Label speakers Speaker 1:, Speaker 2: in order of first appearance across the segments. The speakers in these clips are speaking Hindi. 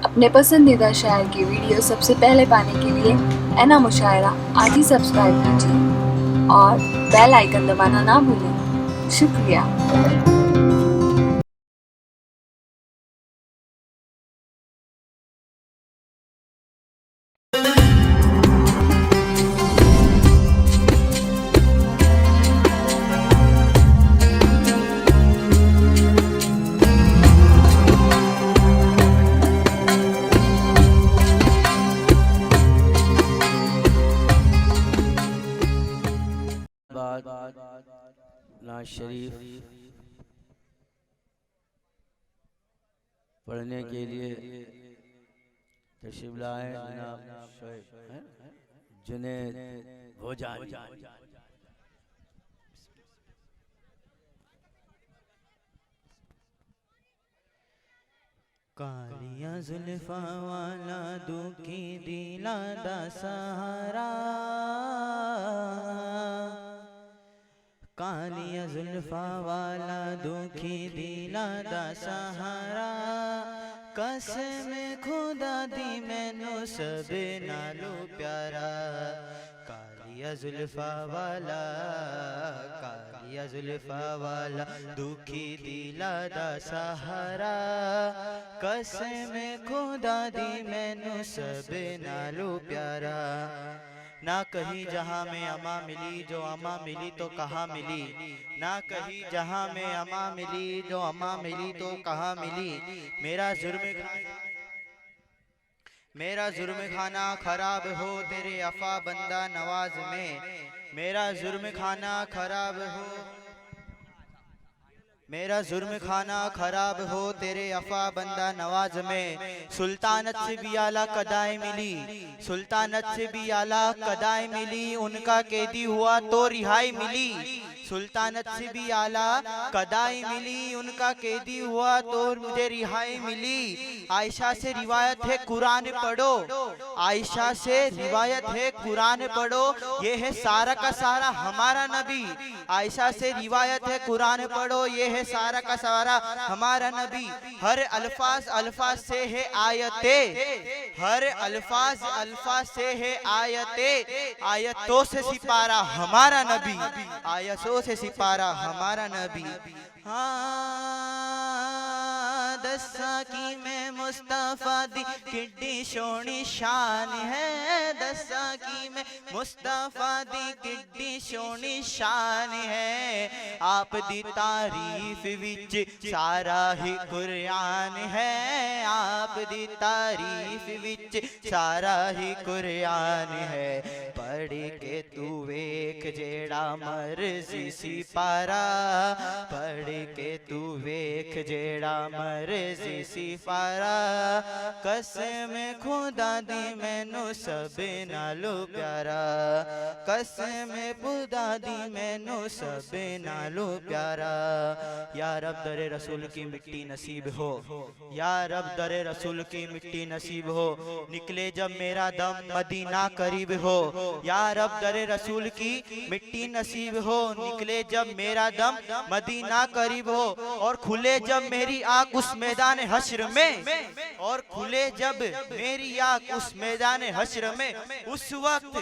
Speaker 1: अपने पसंदीदा शायर की वीडियो सबसे पहले पाने के लिए एना मुशायरा आज ही सब्सक्राइब कीजिए और बेल आइकन दबाना ना भूलें। शुक्रिया।
Speaker 2: नाज शरीफ पढ़ने के लिए तशरीफ लाए जनाब जुनैद भोजानी।
Speaker 3: कालिया जुल्फा वाला दुखी दिला दा सहारा, कालिया जुल्फा वाला दुखी दिला दा सहारा, कसम खुदा दी मैनू सब नालों प्यारा। कालिया जुल्फा वाला, कालिया जुल्फा वाला दुखी दिला दा सहारा, कसम खुदा दी मैनू सब नालों प्यारा। ना कहीं जहां में अमा मिली जो अमा मिली तो कहाँ मिली, ना कहीं जहां में अमा मिली जो अमा मिली तो कहाँ मिली। मेरा जुर्म खाना खराब हो तेरे अफा बंदा नवाज में, मेरा जुर्म खाना खराब हो, मेरा जुर्म खाना खराब हो तेरे अफा बंदा नवाज में। सुल्तानत से भी आला कदाएं मिली, सुल्तानत से भी आला कदाएं मिली, उनका कैदी हुआ तो रिहाई मिली। सुल्तानत से भी आला कदाई मिली, उनका कैदी हुआ तो मुझे रिहाई मिली। आयशा से रिवायत है कुरान पढ़ो, आयशा से रिवायत है कुरान पढ़ो, ये है सारा का सारा हमारा नबी। आयशा से रिवायत है कुरान पढ़ो, ये है सारा का सारा हमारा नबी। हर अल्फाज अल्फाज से है आयते, हर अल्फाज अल्फाज से है आयते, आयतों से सिपारा हमारा नबी, आयतों से सिपारा हमारा नबी। हाँ दसा की मैं मुस्तफा दी किड्डी सोनी शान है, दसा की मैं मुस्तफा दी किड्डी सोनी शान है। आप दी तारीफ विच सारा ही कुरान है, आप दी तारीफ विच सारा ही कुरान है। पढ़ के तू वेख जेड़ा मर्जी सिपारा, पढ़ के तू वेख जेड़ा मर्जी सिपारा, कसम खुदा दी मैनू सब नालों प्यारा, कसम खुदा दी मैनू सब नालों प्यारा। या रब दरे रसूल की मिट्टी नसीब हो, या रब दरे रसूल की मिट्टी नसीब हो, निकले जब मेरा दम मदीना करीब हो। या रब दरे रसूल की मिट्टी नसीब हो, निकले जब मेरा दम मदीना करीब हो, और खुले जब मेरी आंख उस मैदान हश्र में, और खुले जब मेरी आंख उस मैदान हश्र में, उस वक्त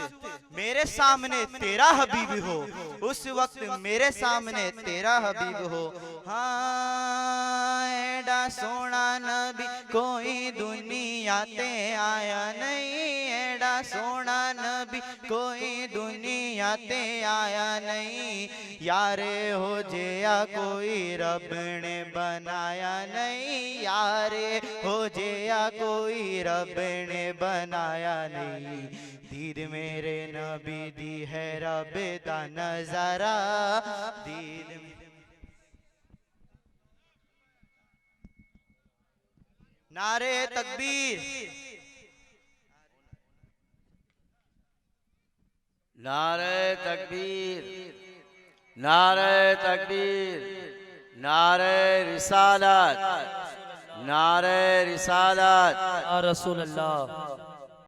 Speaker 3: मेरे सामने तेरा हबीब हो, उस वक्त मेरे सामने तेरा हबीब हो। हाँ एडा सोना नबी कोई दुनिया ते आया नहीं, एडा सोना नबी कोई दुनिया ते आया नहीं। यारे हो जया कोई रब ने बनाया नहीं, यारे हो जया कोई रब ने बनाया नहीं। दीद मेरे नबी दी है रब दा नजारा, दीद नारे तकबीर,
Speaker 2: नारे तकबीर, नारे तकबीर, नारे रिसालत, नारे रिसालत।
Speaker 4: या रसूल अल्लाह।